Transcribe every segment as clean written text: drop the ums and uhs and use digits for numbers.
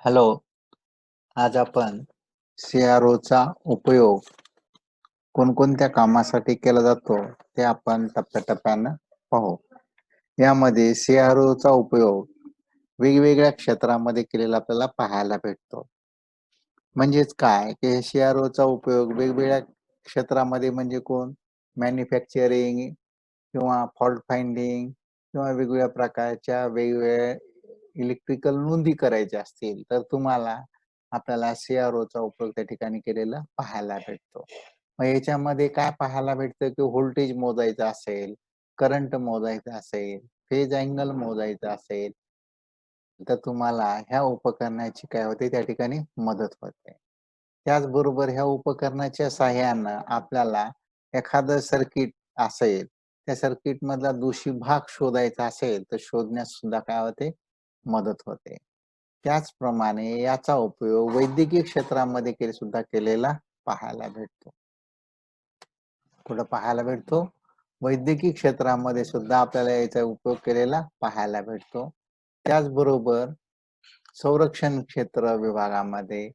Hello, आज आपण CROचा उपयोग कोणकोणत्या कामासाठी केला जातो ते आपण टप्प्याटप्प्यानं पाहू. यामध्ये CROचा उपयोग वेगवेगळ्या क्षेत्रामध्ये केलेला आपल्याला पाहायला भेटतो. म्हणजेच काय की CROचा उपयोग वेगवेगळ्या क्षेत्रामध्ये म्हणजे कोण मॅन्युफॅक्चरिंग किंवा फॉल्ट फाइंडिंग किंवा वेगवेगळ्या प्रकारच्या वेगवेगळ्या इलेक्ट्रिकल नोंदी करायच्या असतील तर तुम्हाला आपल्याला CROचा उपयोग त्या ठिकाणी केलेला पाहायला भेटतो. मग याच्यामध्ये काय पाहायला भेटतं की व्होल्टेज मोजायचं असेल, करंट मोजायचा असेल, फेज अँगल मोजायचा असेल, तर तुम्हाला ह्या उपकरणाची काय होते त्या ठिकाणी मदत होते. त्याचबरोबर ह्या उपकरणाच्या सहाय्यानं आपल्याला एखादं सर्किट असेल, त्या सर्किट मधला दोषी भाग शोधायचा असेल, तर शोधण्यास सुद्धा काय होते मदत होते. त्याचप्रमाणे याचा उपयोग वैद्यकीय क्षेत्रामध्ये सुद्धा केलेला पाहायला भेटतो. कुठं पाहायला भेटतो? वैद्यकीय क्षेत्रामध्ये सुद्धा आपल्याला याचा उपयोग केलेला पाहायला भेटतो. त्याचबरोबर संरक्षण क्षेत्र विभागामध्ये,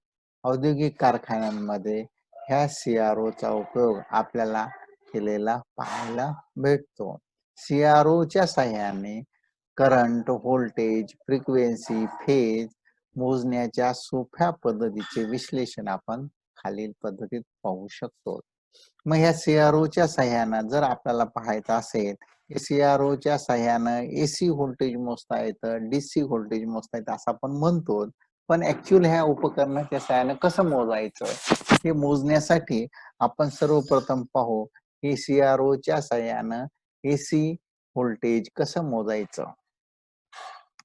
औद्योगिक कारखान्यांमध्ये ह्या CROचा उपयोग आपल्याला केलेला पाहायला भेटतो. CROच्या साहाय्याने करंट, व्होल्टेज, फ्रिक्वेन्सी, फेज मोजण्याच्या सोप्या पद्धतीचे विश्लेषण आपण खालील पद्धतीत पाहू शकतो. मग ह्या CROच्या साहाय्यानं जर आपल्याला पाहायचं असेल, CROच्या साहाय्यानं AC व्होल्टेज मोजता येतं, DC व्होल्टेज मोजता येतं असं आपण म्हणतो. पण ऍक्च्युअली ह्या उपकरणाच्या साहाय्यानं कसं मोजायचं? हे मोजण्यासाठी आपण सर्वप्रथम पाहू की CROच्या साहाय्यानं AC व्होल्टेज कसं मोजायचं.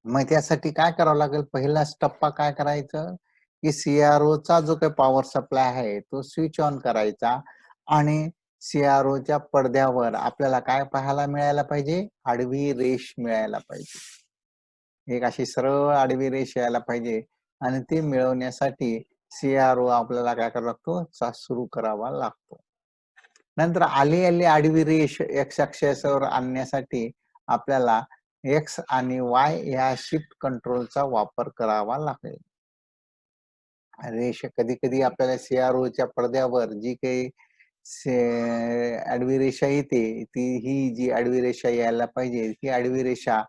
मग त्यासाठी काय करावं लागेल? पहिला टप्पा काय करायचं की CROचा जो काही पॉवर सप्लाय आहे तो स्विच ऑन करायचा आणि CROच्या पडद्यावर आपल्याला काय पाहायला मिळायला पाहिजे? आडवी रेष मिळायला पाहिजे. एक अशी सरळ आडवी रेष यायला पाहिजे आणि ते मिळवण्यासाठी CRO आपल्याला काय करावा लागतो? सुरू करावा लागतो. नंतर आली आडवी रेष X अक्षावर आणण्यासाठी आपल्याला X आणि Y या शिफ्ट कंट्रोलचा वापर करावा लागेल. रेष कधी-कधी आपल्याला CROच्या पडद्यावर जी काही आडवी रेषा येते, ही जी आडवी रेषा यायला पाहिजे, ही आडवी रेषा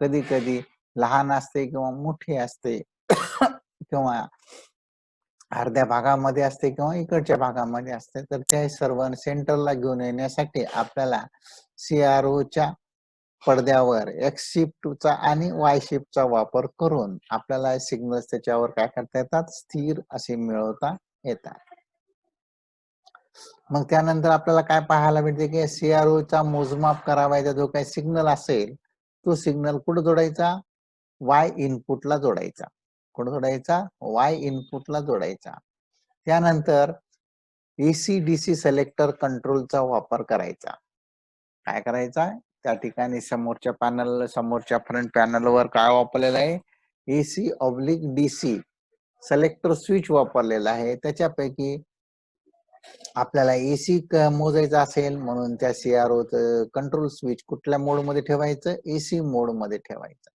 कधी-कधी लहान असते किंवा मोठी असते किंवा अर्ध्या भागामध्ये असते किंवा इकडच्या भागामध्ये असते. तर त्या सर्व सेंटरला घेऊन येण्यासाठी आपल्याला CROच्या पडद्यावर X शिफ्टचा आणि Y शिफ्टचा वापर करून आपल्याला सिग्नल्स त्याच्यावर काय करता येतात? स्थिर असे मिळवता येतात. मग त्यानंतर आपल्याला काय पाहायला भेटते की CROचा मोजमाप करावायचा जो काही सिग्नल असेल, तो सिग्नल कुठं जोडायचा? Y इनपुटला जोडायचा. कुठं जोडायचा? Y इनपुटला जोडायचा. त्यानंतर AC-DC सिलेक्टर कंट्रोलचा वापर करायचा. काय करायचा? त्या ठिकाणी समोरच्या फ्रंट पॅनलवर काय वापरलेलं आहे? AC/DC सिलेक्टर स्विच वापरलेला आहे. त्याच्यापैकी आपल्याला AC मोजायचा असेल म्हणून त्या CROचं कंट्रोल स्विच कुठल्या मोडमध्ये ठेवायचं? AC मोडमध्ये ठेवायचं.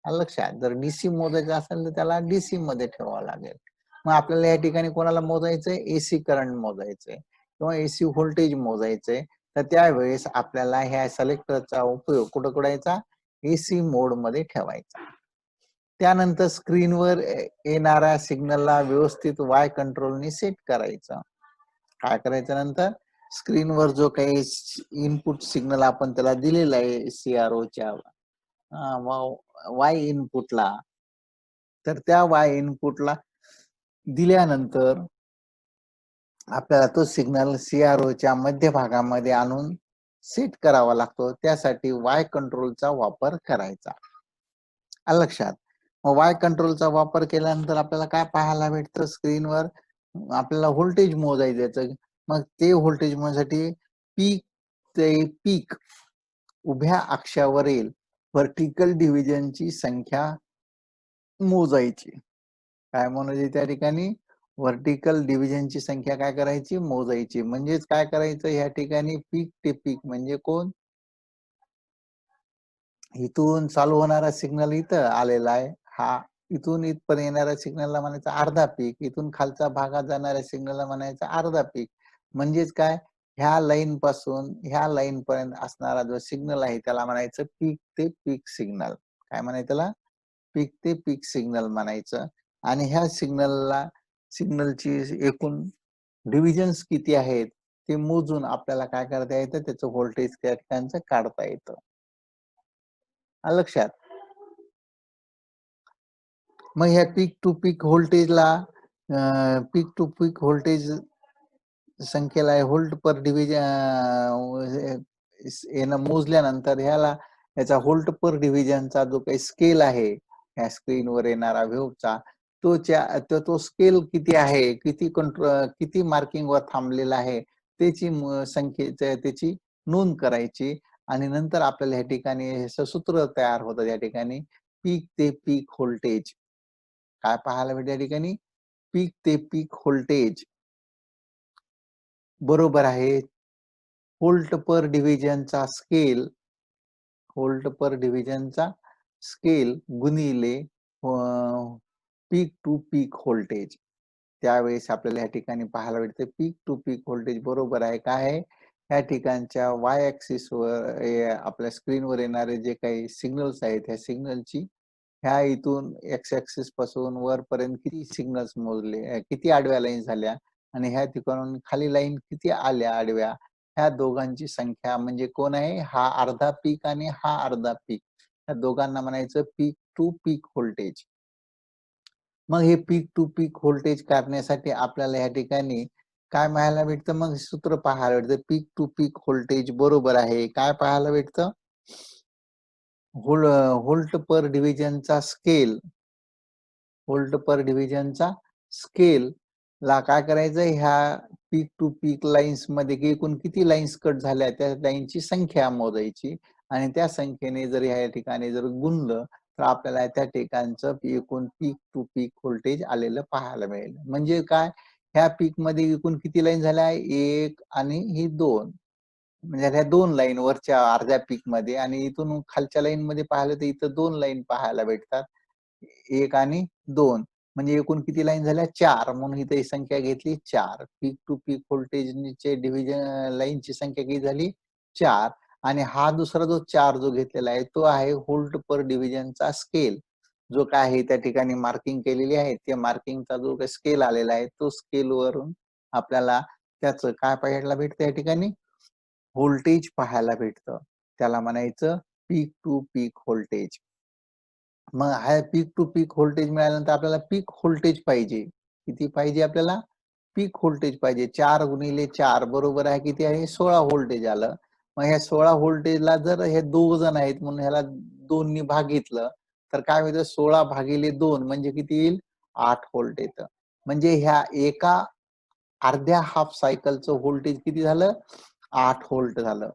लक्षात. जर DC मोजायचं असेल तर त्याला DC मध्ये ठेवावं लागेल. मग आपल्याला या ठिकाणी कोणाला मोजायचंय? AC करंट मोजायचंय किंवा AC व्होल्टेज मोजायचंय. तर त्यावेळेस आपल्याला ह्या सिलेक्टरचा उपयोग कुठं करायचा? AC मोड मध्ये ठेवायचा. त्यानंतर स्क्रीनवर येणाऱ्या सिग्नलला व्यवस्थित Y कंट्रोलने सेट करायचं. काय करायचं नंतर? स्क्रीनवर जो काही इनपुट सिग्नल आपण त्याला दिलेला आहे CROच्या Y इनपुटला, तर त्या Y इनपुटला दिल्यानंतर आपल्याला तो सिग्नल CROच्या मध्यभागामध्ये आणून सेट करावा लागतो. त्यासाठी Y कंट्रोलचा वापर करायचा. लक्षात. मग Y कंट्रोलचा वापर केल्यानंतर आपल्याला काय पाहायला भेटतं स्क्रीनवर? आपल्याला व्होल्टेज मोजायचं. मग ते व्होल्टेज मोजण्यासाठी पीक ते पीक उभ्या अक्षावरील व्हर्टिकल डिव्हिजनची संख्या मोजायची. काय म्हणायची त्या ठिकाणी? व्हर्टिकल डिव्हिजनची संख्या काय करायची? मोजायची. म्हणजेच काय करायचं या ठिकाणी? पीक ते पीक म्हणजे कोण? इथून चालू होणारा सिग्नल इथं आलेला आहे. हा इथून इथपर्यंत येणाऱ्या सिग्नलला म्हणायचं अर्धा पीक, इथून खालच्या भागात जाणाऱ्या सिग्नलला म्हणायचं अर्धा पीक. म्हणजेच काय, ह्या लाईनपासून ह्या लाईनपर्यंत असणारा जो सिग्नल आहे त्याला म्हणायचं पीक ते पीक सिग्नल. काय म्हणायचं त्याला? पीक ते पीक सिग्नल म्हणायचं. आणि ह्या सिग्नलची एकूण डिव्हिजन्स किती आहेत ते मोजून आपल्याला काय करता येतं, त्याचं व्होल्टेज त्या ठिकाणचं काढता येतं. आलं लक्षात? मग ह्या पीक टू पीक व्होल्टेजला पीक टू पीक व्होल्टेज संख्येला व्होल्ट पर डिव्हिजन यानं मोजल्यानंतर याचा व्होल्ट पर डिव्हिजनचा जो काही स्केल आहे, ह्या स्क्रीनवर येणारा व्ह्यूचा, तो स्केल किती आहे, किती मार्किंगवर थांबलेला आहे, त्याची नोंद करायची. आणि नंतर आपल्याला या ठिकाणी असं सूत्र तयार होतं या ठिकाणी, पीक ते पीक व्होल्टेज. काय पाहायला भेटतं या ठिकाणी? पीक ते पीक व्होल्टेज बरोबर आहे व्होल्ट पर डिव्हिजनचा स्केल, व्होल्ट पर डिव्हिजनचा स्केल गुणिले पीक टू पीक व्होल्टेज. त्यावेळेस आपल्याला या ठिकाणी पाहायला भेटते पीक टू पीक व्होल्टेज बरोबर आहे काय आहे, या ठिकाणच्या वाय ऍक्सिसवर आपल्या स्क्रीनवर येणारे जे काही सिग्नल्स आहेत, ह्या सिग्नलची ह्या इथून एक्स ऍक्सिस पासून वरपर्यंत किती सिग्नल्स मोजले, किती आडव्या लाईन झाल्या आणि ह्या ठिकाणून खाली लाईन किती आल्या आडव्या, ह्या दोघांची संख्या म्हणजे कोण आहे, हा अर्धा पीक आणि हा अर्धा पीक, या दोघांना म्हणायचं पीक टू पीक व्होल्टेज. मग हे पीक टू पीक व्होल्टेज काढण्यासाठी आपल्याला या ठिकाणी काय पाहायला भेटतं, मग सूत्र पाहायला भेटतं, पीक टू पीक व्होल्टेज बरोबर आहे काय पाहायला भेटतं, व्होल्ट पर डिव्हिजनचा स्केल, व्होल्ट पर डिव्हिजनचा स्केल ला काय करायचं, ह्या पीक टू पीक लाईन्स मध्ये एकूण किती लाईन्स कट झाल्या त्या लाईनची संख्या मोजायची आणि त्या संख्येने जर ह्या ठिकाणी जर गुणलं तर आपल्याला त्या ठिकाणचं एकूण पीक टू पीक व्होल्टेज आलेलं पाहायला मिळेल. म्हणजे काय, ह्या पीक मध्ये एकूण किती लाईन झाल्या, एक आणि ही दोन, म्हणजे ह्या दोन लाईन वरच्या अर्ध्या पीक मध्ये, आणि इथून खालच्या लाईन मध्ये पाहिलं तर इथं दोन लाईन पाहायला भेटतात, एक आणि दोन, म्हणजे एकूण किती लाईन झाल्या, चार. म्हणून इथे संख्या घेतली चार. पीक टू पीक व्होल्टेजचे डिव्हिजन लाईनची संख्या किती झाली, चार. आणि हा दुसरा जो चार जो घेतलेला आहे तो आहे व्होल्ट पर डिव्हिजनचा स्केल, जो काय आहे त्या ठिकाणी मार्किंग केलेली आहे, त्या मार्किंगचा जो काही स्केल आलेला आहे तो स्केल वरून आपल्याला त्याचं काय पाहायला भेटतं, या ठिकाणी व्होल्टेज पाहायला भेटतं. त्याला म्हणायचं पीक टू पीक व्होल्टेज. मग हा पीक टू पीक व्होल्टेज मिळाल्यानंतर आपल्याला पीक व्होल्टेज पाहिजे. किती पाहिजे आपल्याला? पीक व्होल्टेज पाहिजे. 4 गुणिले 4 बरोबर आहे किती आहे? 16 व्होल्टेज आलं. मग ह्या 16 व्होल्टेजला जर हे 2 जण आहेत म्हणून ह्याला 2 नी भागितलं तर काय होतं, 16 भागिले 2 म्हणजे किती येईल? 8 व्होल्ट येतं. म्हणजे ह्या एका अर्ध्या हाफ सायकलचं व्होल्टेज किती झालं? 8 व्होल्ट झालं.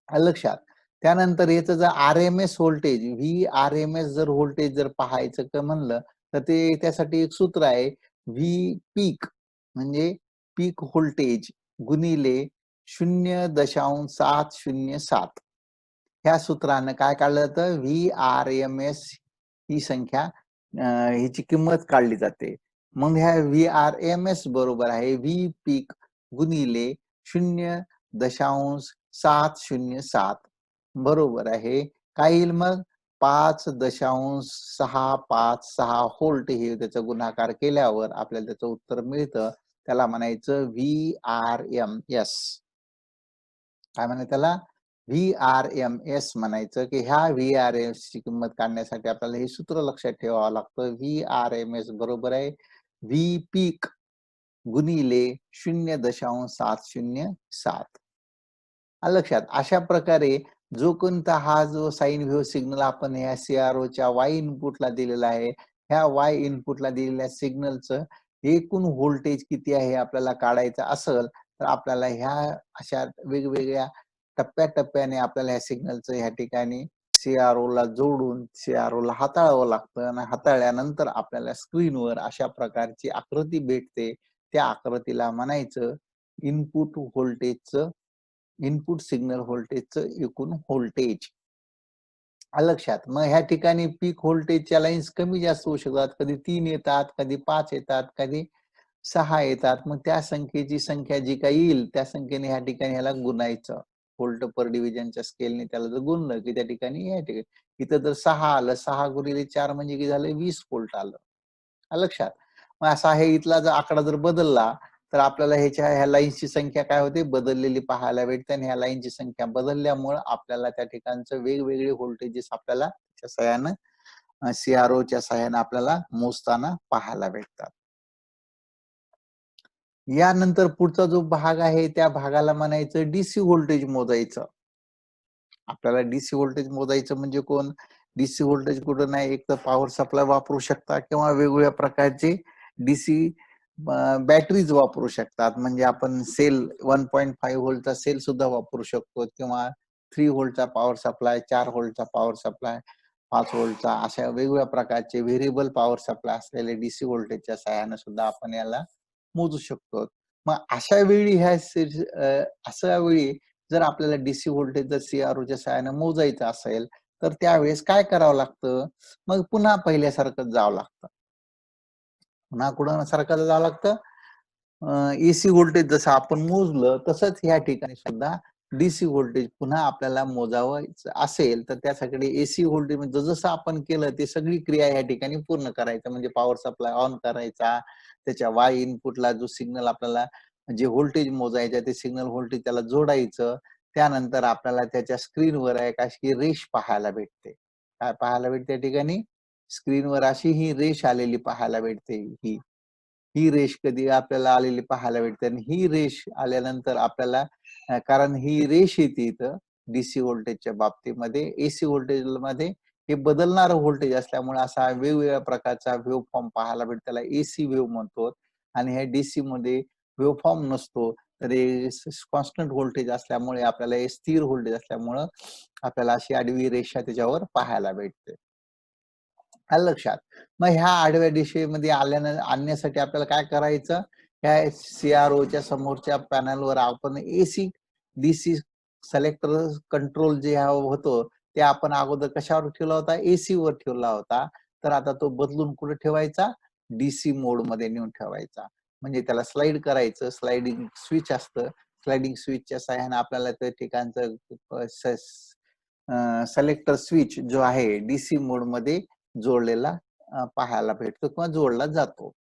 आलं लक्षात? त्यानंतर याचं जर आर-एम-एस व्होल्टेज, व्ही-आर-एम-एस जर व्होल्टेज जर पाहायचं का म्हणलं, तर ते त्यासाठी एक सूत्र आहे. व्ही पीक म्हणजे पीक व्होल्टेज गुणिले 0.707. ह्या सूत्रानं काय काढलं जातं, व्ही-आर-एम-एस ही संख्या हिची किंमत काढली जाते. मग ह्या व्ही-आर-एम-एस बरोबर आहे व्ही पीक गुणिले 0.707 बरोबर आहे. काय येईल मग? 5.656 व्होल्ट हे त्याचा गुणाकार केल्यावर आपल्याला त्याचं उत्तर मिळतं. त्याला म्हणायचं व्ही-आर-एम-एस. काय म्हणायचं त्याला? व्ही-आर-एम-एस म्हणायचं, की ह्या व्ही-आर-एस ची किंमत काढण्यासाठी आपल्याला हे सूत्र लक्षात ठेवावं लागतं. व्ही-आर-एम-एस बरोबर आहे व्ही पीक गुणिले 0.707. आलं लक्षात? अशा प्रकारे जो कोणता हा जो साइन वेव्ह सिग्नल आपण या सीआरओच्या वाय इनपुटला दिलेला आहे, ह्या वाय इनपुटला दिलेल्या सिग्नलचं एकूण व्होल्टेज किती आहे आपल्याला काढायचं असेल, तर आपल्याला ह्या अशा वेगवेगळ्या टप्प्याटप्प्याने आपल्याला ह्या सिग्नलचं ह्या ठिकाणी सीआरओला जोडून सीआरओला हाताळावं लागतं आणि हाताळल्यानंतर आपल्याला स्क्रीनवर अशा प्रकारची आकृती भेटते. त्या आकृतीला म्हणायचं इनपुट व्होल्टेजचं, इनपुट सिग्नल व्होल्टेजचं एकूण व्होल्टेज. आलं लक्षात. मग ह्या ठिकाणी पीक व्होल्टेजच्या लाईन्स कमी जास्त होऊ शकतात. कधी 3 येतात, कधी 5 येतात, कधी 6 येतात. मग त्या संख्येची संख्या जी काही येईल, त्या संख्येने ह्या ठिकाणी ह्याला गुणायचं. व्होल्ट पर डिव्हिजनच्या स्केलने त्याला जर गुणलं, की त्या ठिकाणी ह्या ठिकाणी इथं जर 6 आलं, 6 गुणिले 4 म्हणजे किती झालं 20 व्होल्ट आलं. आलं लक्षात. मग असा हे इथला जर आकडा जर बदलला, तर आपल्याला ह्या लाईन्सची संख्या काय होते बदललेली पाहायला भेटते आणि ह्या लाईनची संख्या बदलल्यामुळं आपल्याला त्या ठिकाणचं वेगवेगळे व्होल्टेजेस आपल्याला त्या सहाय्यानं सीआरओच्या सहाय्याने आपल्याला मोजताना पाहायला भेटतात. यानंतर पुढचा जो भाग आहे त्या भागाला म्हणायचं डीसी व्होल्टेज मोजायचं. आपल्याला डीसी व्होल्टेज मोजायचं म्हणजे कोण? डीसी व्होल्टेज कुठं नाही, एक तर पॉवर सप्लाय वापरू शकता किंवा वेगवेगळ्या प्रकारचे डीसी बॅटरीज वापरू शकतात. म्हणजे आपण सेल 1.5 व्होल्टचा सेल सुद्धा वापरू शकतो किंवा 3 व्होल्टचा पॉवर सप्लाय, 4 व्होल्टचा पॉवर सप्लाय, 5 व्होल्टचा अशा वेगवेगळ्या प्रकारचे व्हेरिएबल पॉवर सप्लाय असलेले डीसी व्होल्टेजच्या सहाय्याने सुद्धा आपण याला मोजू शकतो. मग अशा वेळी अशा वेळी जर आपल्याला डीसी व्होल्टेज जर सीआरओच्या सहाय्याने मोजायचं असेल, तर त्यावेळेस काय करावं लागतं? मग पुन्हा पहिल्यासारखंच जावं लागतं. पुन्हा कुठं सारखं जावं लागतं? एसी व्होल्टेज जसं आपण मोजलं, तसंच ह्या ठिकाणी सुद्धा डीसी व्होल्टेज पुन्हा आपल्याला मोजावायचं असेल, तर त्यासाठी एसी व्होल्टेज म्हणजे जसं आपण केलं, ते सगळी क्रिया या ठिकाणी पूर्ण करायचं. म्हणजे पॉवर सप्लाय ऑन करायचा, त्याच्या वाय इनपुटला जो सिग्नल आपल्याला जे व्होल्टेज मोजायचं ते सिग्नल व्होल्टेज त्याला जोडायचं. त्यानंतर आपल्याला त्याच्या स्क्रीनवर एक अशी रेष पाहायला भेटते. काय पाहायला भेटते या ठिकाणी? स्क्रीनवर अशी ही रेष आलेली पाहायला भेटते ही. ही रेष कधी आपल्याला आलेली पाहायला भेटते आणि ही रेष आल्यानंतर आपल्याला कारण ही रेष येते इथं डीसी व्होल्टेजच्या बाबतीमध्ये. एसी व्होल्टेजमध्ये हे बदलणारं व्होल्टेज असल्यामुळे असा वेगवेगळ्या प्रकारचा वेव्ह फॉर्म पाहायला भेटतो. त्याला एसी वेव्ह म्हणतो आणि ह्या डीसी मध्ये वेव्ह फॉर्म नसतो. तर हे कॉन्स्टंट व्होल्टेज असल्यामुळे आपल्याला हे स्थिर व्होल्टेज असल्यामुळं आपल्याला अशी आडवी रेषा त्याच्यावर पाहायला भेटते. आलं लक्षात. मग ह्या आडव्या दिशेमध्ये आणण्यासाठी आपल्याला काय करायचं? ह्या सीआरओच्या समोरच्या पॅनलवर आपण एसी, डीसी सिलेक्टर कंट्रोल जे होतो, ते आपण अगोदर कशावर ठेवला होता? एसीवर ठेवला होता. तर आता तो बदलून कुठे ठेवायचा? डीसी मोडमध्ये नेऊन ठेवायचा. म्हणजे त्याला स्लाईड करायचं. स्लायडिंग स्विच असतं. स्लायडिंग स्विचच्या सहाय्याने आपल्याला त्या ठिकाणचं सिलेक्टर स्विच जो आहे डीसी मोडमध्ये जोडलेला पाहायला भेटतो किंवा जोडला जातो.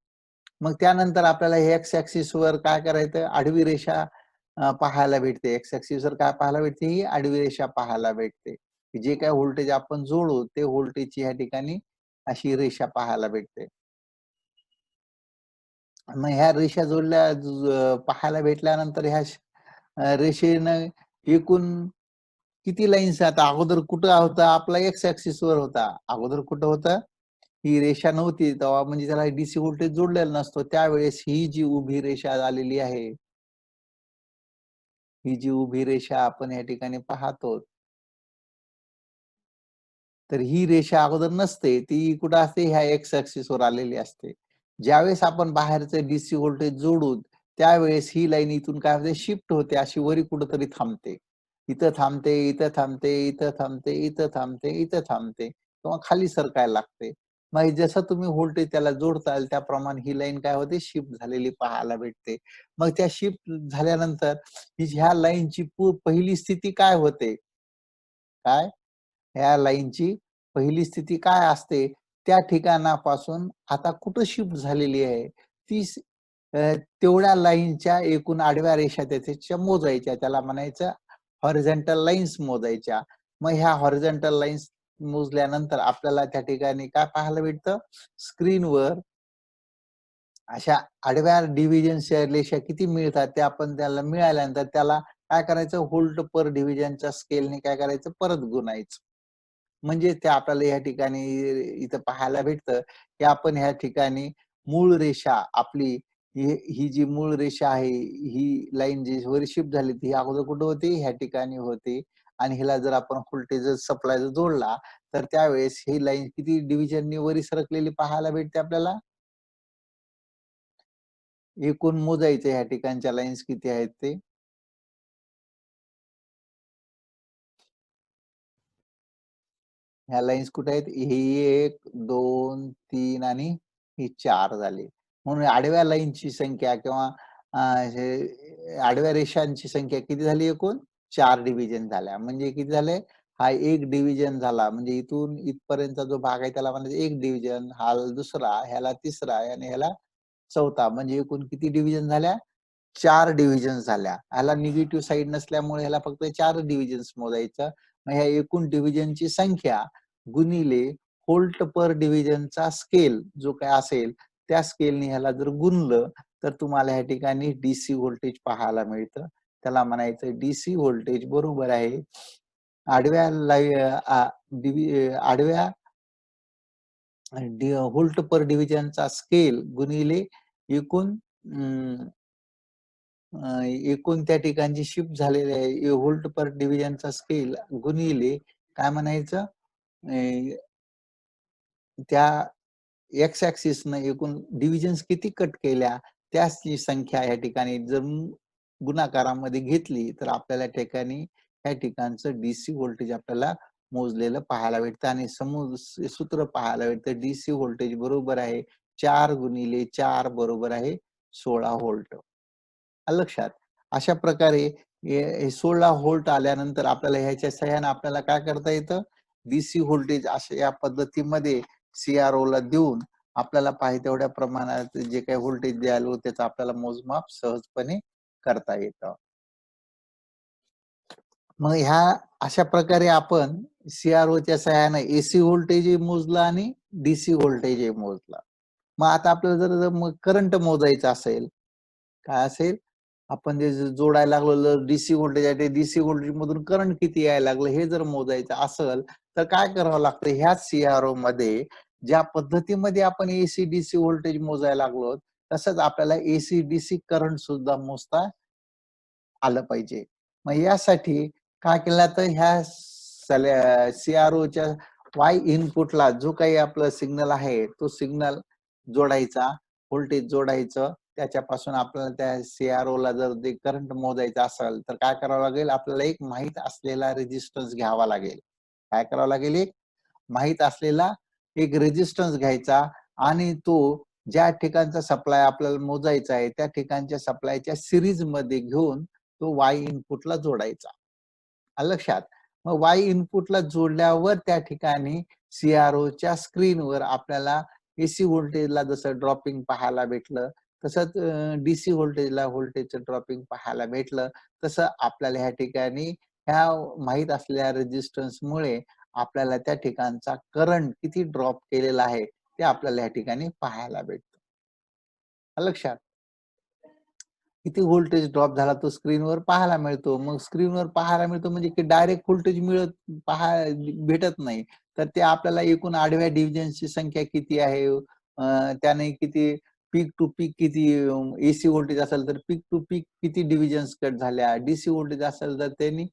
मग त्यानंतर आपल्याला हे एक्स ऍक्सिस वर काय करायचं? आडवी रेषा पाहायला भेटते. एक्स ऍक्सिस वर काय पाहायला भेटते? ही आडवी रेषा पाहायला भेटते. जे काही व्होल्टेज आपण जोडू ते व्होल्टेजची या ठिकाणी अशी रेषा पाहायला भेटते. मग ह्या रेषा पाहायला भेटल्यानंतर रेषेनं एकूण किती लाईन्स आता अगोदर कुठं होता? आपला एक्स ऍक्सिस वर होता. अगोदर कुठं होतं? ही रेषा नव्हती तेव्हा म्हणजे त्याला डीसी व्होल्टेज जोडलेला नसतो. त्यावेळेस ही जी उभी रेषा आलेली आहे, ही जी उभी रेषा आपण या ठिकाणी पाहतो, तर ही रेषा अगोदर नसते. ती कुठं असते? ह्या एक्स ॲक्सिसवर आलेली असते. ज्यावेळेस आपण बाहेरचं डीसी व्होल्टेज जोडू, त्यावेळेस ही लाईन इथून काय होते? शिफ्ट होते. अशी वरी कुठेतरी थांबते. इथं थांबते, इथं थांबते, इथं थांबते, इथं थांबते, इथं थांबते किंवा खाली सरकायला लागते. मग जसं तुम्ही व्होल्टेज त्याला जोडताल त्याप्रमाणे ही लाईन काय होते? शिफ्ट झालेली पाहायला भेटते. मग त्या शिफ्ट झाल्यानंतर ह्या लाईनची पहिली स्थिती काय होते? काय? ह्या लाईनची पहिली स्थिती काय असते? त्या ठिकाणापासून आता कुठं शिफ्ट झालेली आहे? ती तेवढ्या लाईनच्या एकूण आडव्या रेषा त्याच्या मोजायच्या. त्याला म्हणायचं हॉरिझॉन्टल लाईन्स मोजायच्या. मग ह्या हॉरिझॉन्टल लाईन्स मोजल्यानंतर आपल्याला त्या ठिकाणी काय पाहायला भेटतं? स्क्रीनवर अशा आडव्या डिव्हिजनच्या रेषा किती मिळतात ते आपण त्याला मिळाल्यानंतर त्याला काय करायचं? व्होल्ट पर डिव्हिजनच्या स्केलने काय करायचं? परत गुणायचं. म्हणजे ते आपल्याला या ठिकाणी इथं पाहायला भेटतं, की आपण ह्या ठिकाणी मूळ रेषा आपली ही जी मूळ रेषा आहे, ही लाईन जी वर शिफ्ट झाली ती अगोदर कुठे होती? ह्या ठिकाणी होती आणि हिला जर आपण व्होल्टेज सप्लाय जोडला, तर त्यावेळेस ही लाईन किती डिव्हिजननी वरी सरकलेली पाहायला भेटते आपल्याला? एकूण मोजायचं ह्या ठिकाणच्या लाईन्स किती आहेत ते. ह्या लाईन्स कुठे आहेत? ही 1, 2, 3 आणि ही 4 झाली. म्हणून आडव्या लाईनची संख्या किंवा हे आडव्या रेषांची संख्या किती झाली एकूण? 4 डिव्हिजन झाल्या. म्हणजे किती झाले? हा एक डिव्हिजन झाला. म्हणजे इथून इथपर्यंतचा जो भाग आहे त्याला म्हणायचं एक डिव्हिजन, हा दुसरा, ह्याला तिसरा आणि ह्याला चौथा. म्हणजे एकूण किती डिव्हिजन झाल्या? 4 डिव्हिजन्स झाल्या. ह्याला निगेटिव्ह साइड नसल्यामुळे ह्याला फक्त 4 डिव्हिजन्स मोजायचं. मग ह्या एकूण डिव्हिजनची संख्या गुणिले व्होल्ट पर डिव्हिजनचा स्केल जो काही असेल, त्या स्केलने ह्याला जर गुणलं, तर तुम्हाला ह्या ठिकाणी डीसी व्होल्टेज पाहायला मिळतं. त्याला म्हणायचं डीसी व्होल्टेज बरोबर आहे आडव्या लाई आ, आडव्या व्होल्ट पर डिव्हिजनचा स्केल गुणिले एकूण एकूण त्या ठिकाणची शिफ्ट झालेली आहे व्होल्ट पर डिव्हिजनचा स्केल गुणिले काय म्हणायचं त्या एक्स ॲक्सिसनं एकूण डिव्हिजन्स किती कट केल्या त्याची संख्या या ठिकाणी जर गुणाकारामध्ये घेतली तर आपल्याला ठिकाणी या ठिकाणचं डीसी व्होल्टेज आपल्याला मोजलेलं पाहायला भेटतं आणि सूत्र पाहायला भेटतं डीसी व्होल्टेज बरोबर आहे 4 गुणिले 4 बरोबर आहे 16 व्होल्ट. आलं लक्षात. अशा प्रकारे हे 16 व्होल्ट आल्यानंतर आपल्याला ह्याच्या सहाय्याने आपल्याला काय करता येतं? डीसी व्होल्टेज अशा या पद्धतीमध्ये सीआरओला देऊन आपल्याला पाहिजे तेवढ्या प्रमाणात जे काही व्होल्टेज द्यायला त्याचं आपल्याला मोजमाप सहजपणे करता येतं. मग ह्या अशा प्रकारे आपण सीआरओच्या सहाय्याने एसी व्होल्टेजही मोजलं आणि डीसी व्होल्टेजही मोजला. मग आता आपल्याला जर मग करंट मोजायचा असेल, काय असेल? आपण जे जोडायला लागलो जर डीसी व्होल्टेज आहे, ते डीसी व्होल्टेज मधून करंट किती यायला लागलं हे जर मोजायचं असेल, तर काय करावं लागतं? ह्याच सीआरओ मध्ये ज्या पद्धतीमध्ये आपण एसी डीसी व्होल्टेज मोजायला लागलो, तसंच आपल्याला एसी डीसी करंट सुद्धा मोजता आलं पाहिजे. मग यासाठी काय केलं तर ह्या सीआरओच्या वाय इनपुटला जो काही आपलं सिग्नल आहे, तो सिग्नल जोडायचा, व्होल्टेज जोडायचं. त्याच्यापासून आपल्याला त्या सीआरओला जर ते करंट मोजायचा असेल, तर काय करावं लागेल? आपल्याला एक माहीत असलेला रेझिस्टन्स घ्यावा लागेल. काय करावं लागेल? एक माहीत असलेला एक रेझिस्टन्स घ्यायचा आणि तो ज्या ठिकाणचा सप्लाय आपल्याला मोजायचा आहे, त्या ठिकाणच्या सप्लायच्या सीरीजमध्ये घेऊन तो वाय इनपुटला जोडायचा. आलं लक्षात? मग वाय इनपुटला जोडल्यावर त्या ठिकाणी सीआरओच्या स्क्रीनवर आपल्याला एसी व्होल्टेजला जसं ड्रॉपिंग पाहायला भेटलं, तसंच डीसी व्होल्टेजला व्होल्टेजचं ड्रॉपिंग पाहायला भेटलं. तसं आपल्याला ह्या ठिकाणी ह्या माहीत असलेल्या रेझिस्टन्समुळे आपल्याला त्या ठिकाणचा करंट किती ड्रॉप केलेला आहे, ते आपल्याला या ठिकाणी पाहायला भेटतं. आलं लक्षात? किती व्होल्टेज ड्रॉप झाला तो स्क्रीनवर पाहायला मिळतो. मग स्क्रीनवर पाहायला मिळतो म्हणजे की डायरेक्ट व्होल्टेज भेटत नाही. तर ते आपल्याला एकूण आडव्या डिव्हिजनची संख्या किती आहे, त्याने किती पीक टू पीक किती एसी व्होल्टेज असेल तर पीक टू पीक किती डिव्हिजन्स कट झाल्या, डीसी व्होल्टेज असेल तर त्यांनी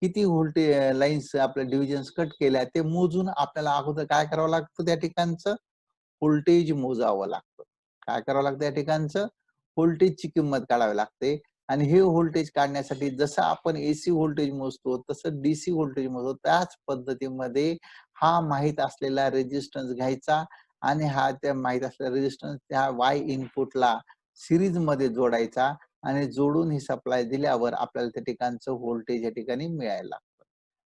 किती लाईन्स आपल्या डिव्हिजन्स कट केल्या ते मोजून आपल्याला अगोदर काय करावं लागतं त्या ठिकाणचं व्होल्टेज मोजावं लागतं. काय करावं लागतं या ठिकाणचं? व्होल्टेजची किंमत काढावी लागते आणि हे व्होल्टेज काढण्यासाठी जसं आपण एसी व्होल्टेज मोजतो तसं डीसी व्होल्टेज मोजतो त्याच पद्धतीमध्ये हा माहीत असलेला रेझिस्टन्स घ्यायचा आणि हा त्या माहीत असलेला रेझिस्टन्स त्या वाय इनपुटला सिरीज मध्ये जोडायचा आणि जोडून ही सप्लाय दिल्यावर आपल्याला त्या ठिकाणचं व्होल्टेज या ठिकाणी मिळायला लागतं.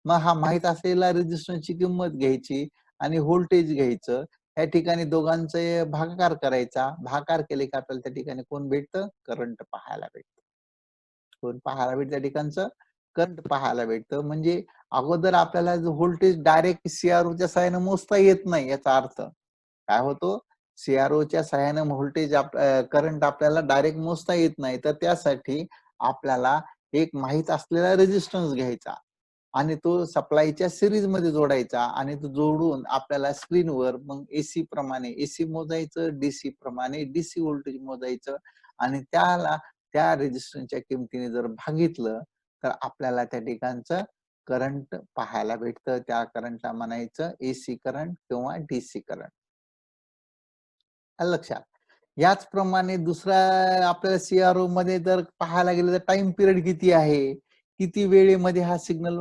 मग हा माहीत असलेला रेझिस्टन्सची किंमत घ्यायची आणि व्होल्टेज घ्यायचं. या ठिकाणी दोघांचे भागाकार करायचा. भागाकार केले की आपल्याला त्या ठिकाणी कोण भेटतं? करंट पाहायला भेटतं. कोण पाहायला भेटतं त्या ठिकाणचं? करंट पाहायला भेटतं. म्हणजे अगोदर आपल्याला व्होल्टेज डायरेक्ट सीआरओच्या सहाय्याने मोजता येत नाही याचा अर्थ. काय होतो? सीआरओच्या सहाय्याने व्होल्टेज करंट आपल्याला डायरेक्ट मोजता येत नाही. तर त्यासाठी आपल्याला एक माहीत असलेला रेझिस्टन्स घ्यायचा. आणि तो सप्लायच्या सीरीजमध्ये जोडायचा आणि तो जोडून आपल्याला स्क्रीनवर मग एसी प्रमाणे एसी मोजायचं, डीसी प्रमाणे डीसी व्होल्टेज मोजायचं आणि त्याला त्या रेझिस्टन्सच्या किमतीने जर भागितलं, तर आपल्याला त्या ठिकाणचं करंट पाहायला भेटतं. त्या करंटला म्हणायचं एसी करंट किंवा डीसी करंट. आलं लक्षात? याचप्रमाणे दुसरा आपल्याला सीआरओ मध्ये जर पाहायला गेलं तर टाइम पिरियड किती आहे? किती वेळेमध्ये हा सिग्नल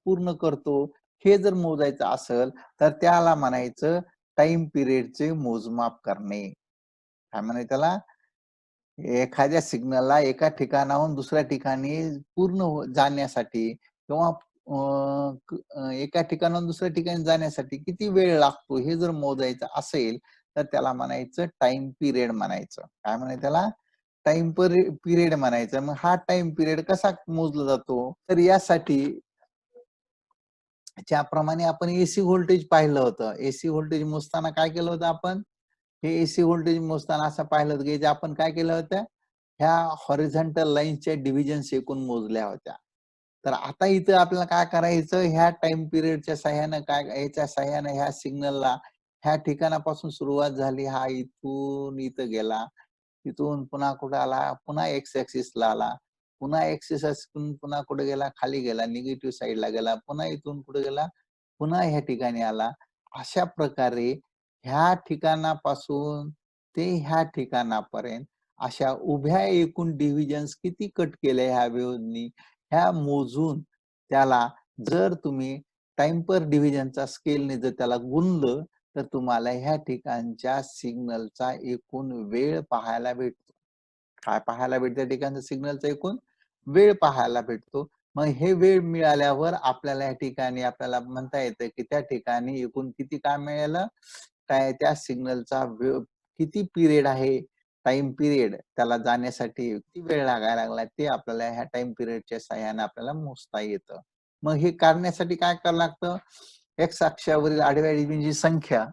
पूर्ण करतो? हे जर मोजायचं असेल तर त्याला म्हणायचं टाइम पिरियडचे मोजमाप करणे. काय म्हणायचं त्याला? एखाद्या सिग्नलला एका ठिकाणाहून दुसऱ्या ठिकाणी पूर्ण जाण्यासाठी किंवा एका ठिकाणाहून दुसऱ्या ठिकाणी जाण्यासाठी किती वेळ लागतो हे जर मोजायचं असेल तर त्याला म्हणायचं टाइम पिरियड म्हणायचं. काय म्हणायचं त्याला? टाइम पिरियड म्हणायचं. मग हा टाइम पिरियड कसा मोजला जातो? तर यासाठी ज्याप्रमाणे आपण एसी व्होल्टेज पाहिलं होतं. एसी व्होल्टेज मोजताना काय केलं होतं आपण? हे एसी व्होल्टेज मोजताना असं पाहिलं होतं, की जे आपण काय केलं होतं? ह्या हॉरिझॉन्टल लाईन्सच्या डिव्हिजन्स एकूण मोजल्या होत्या. तर आता इथं आपल्याला काय करायचं? ह्या टाइम पिरियडच्या सहाय्यानं याच्या सहाय्यानं ह्या सिग्नलला ह्या ठिकाणापासून सुरुवात झाली, हा इथून इथं गेला. तिथून पुन्हा कुठे आला? पुन्हा एक्स ॲक्सिसला आला. पुन्हा ॲक्सिसपासून पुन्हा कुठे गेला? खाली गेला, निगेटिव्ह साइडला गेला. पुन्हा इथून कुठे गेला? पुन्हा ह्या ठिकाणी आला. अशा प्रकारे ह्या ठिकाणापासून ते ह्या ठिकाणापर्यंत अशा उभ्या एकूण डिव्हिजन्स किती कट केल्या ह्या वेव्हनी, ह्या मोजून त्याला जर तुम्ही टाइम पर डिव्हिजनचा स्केलने जर त्याला गुणलं, तर तुम्हाला ह्या ठिकाणच्या सिग्नलचा एकूण वेळ पाहायला भेटतो. काय पाहायला भेटतं? त्या ठिकाणचा सिग्नलचा एकूण वेळ पाहायला भेटतो. मग हे वेळ मिळाल्यावर आपल्याला या ठिकाणी आपल्याला म्हणता येतं, की त्या ठिकाणी एकूण किती काय मिळालं? काय त्या सिग्नलचा किती पिरियड आहे, टाईम पिरियड त्याला जाण्यासाठी किती वेळ लागायला लागला ते आपल्याला ह्या टाईम पिरियडच्या सहाय्याने आपल्याला मोजता येतं. मग हे काढण्यासाठी काय करावं लागतं? एक्स अक्षावरील आडव्या रेषेची संख्या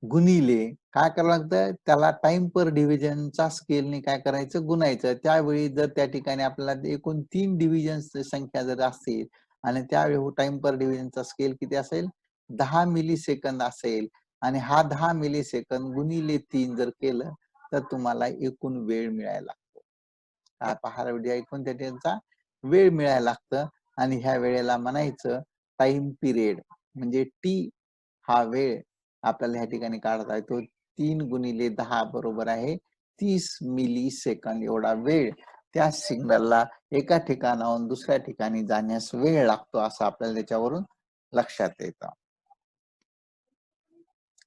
गुणिले काय करावं लागतं? त्याला टाइम पर डिव्हिजनचा स्केलने काय करायचं? गुणायचं. त्यावेळी जर त्या ठिकाणी आपल्याला एकूण 3 डिव्हिजन्सची संख्या जर असेल आणि त्यावेळी टाइम पर डिव्हिजनचा स्केल किती असेल? 10 मिलीसेकंद असेल आणि हा 10 मिलीसेकंद गुणिले 3 जर केलं, तर तुम्हाला एकूण वेळ मिळायला लागतो. काय पाहायला भेटेल? एकूण त्यांचा वेळ मिळायला लागतं आणि ह्या वेळेला म्हणायचं टाईम पिरियड म्हणजे टी हा वेळ आपल्याला ह्या ठिकाणी काढता येतो. 3 गुणिले 10 बरोबर आहे 30 मिली सेकंद एवढा वेळ त्या सिग्नलला एका ठिकाणाहून दुसऱ्या ठिकाणी जाण्यास वेळ लागतो असं आपल्याला त्याच्यावरून लक्षात येतं.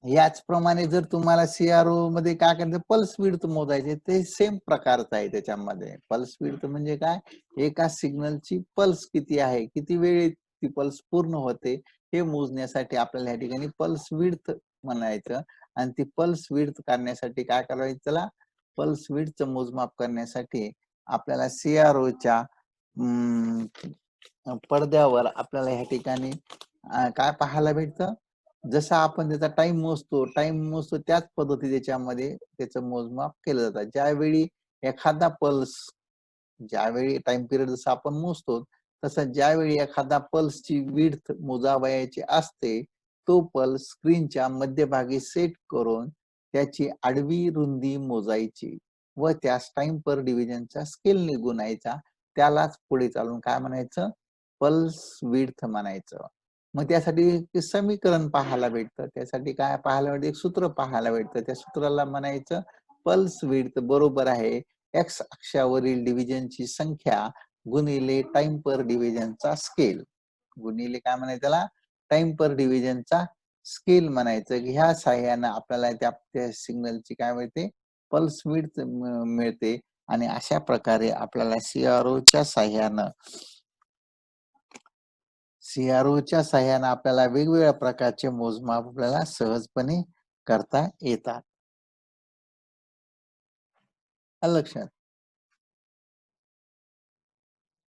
याचप्रमाणे जर तुम्हाला सीआरओ मध्ये काय करायचं पल्स विड्थ मोजायचे ते सेम प्रकारचं आहे त्याच्यामध्ये. पल्स विड्थ म्हणजे काय? एका सिग्नलची पल्स किती आहे, किती वेळ ती पल्स पूर्ण होते हे मोजण्यासाठी आपल्याला या ठिकाणी पल्स विड्थ म्हणायचं आणि ती पल्स विड्थ काढण्यासाठी काय करायचं त्याला पल्स विड्थचं मोजमाप करण्यासाठी आपल्याला सीआरओच्या पडद्यावर आपल्याला ह्या ठिकाणी काय पाहायला भेटतं? जसं आपण त्याचा टाइम मोजतो त्याच पद्धती त्याच्यामध्ये त्याचं मोजमाप केलं जातं. ज्यावेळी एखादा पल्स ज्यावेळी टाइम पिरियड जसं आपण मोजतो, तसं ज्यावेळी एखादा पल्सची विड्थ मोजावयाची असते, तो पल्स स्क्रीनच्या मध्यभागी सेट करून त्याची आडवी रुंदी मोजायची व त्यास टाइम पर डिव्हिजनच्या स्केलने गुणायचा. त्यालाच पुढे चालून काय म्हणायचं? पल्स विड्थ म्हणायचं. मग त्यासाठी ते समीकरण पाहायला भेटतं. त्यासाठी काय पाहायला भेटतं? एक सूत्र पाहायला भेटतं. त्या सूत्राला म्हणायचं पल्स विड्थ बरोबर आहे एक्स अक्षावरील डिव्हिजनची संख्या गुणिले टाइम पर डिव्हिजनचा स्केल. गुणिले काय म्हणायचं त्याला? टाइम पर डिव्हिजनचा स्केल म्हणायचं, की ह्या सहाय्यानं आपल्याला त्या सिग्नलची काय मिळते? पल्स विड्थ मिळते आणि अशा प्रकारे आपल्याला सीआरओच्या सहाय्याने आपल्याला वेगवेगळ्या प्रकारचे मोजमाप आपल्याला सहजपणे करता येतात. आलं लक्षात?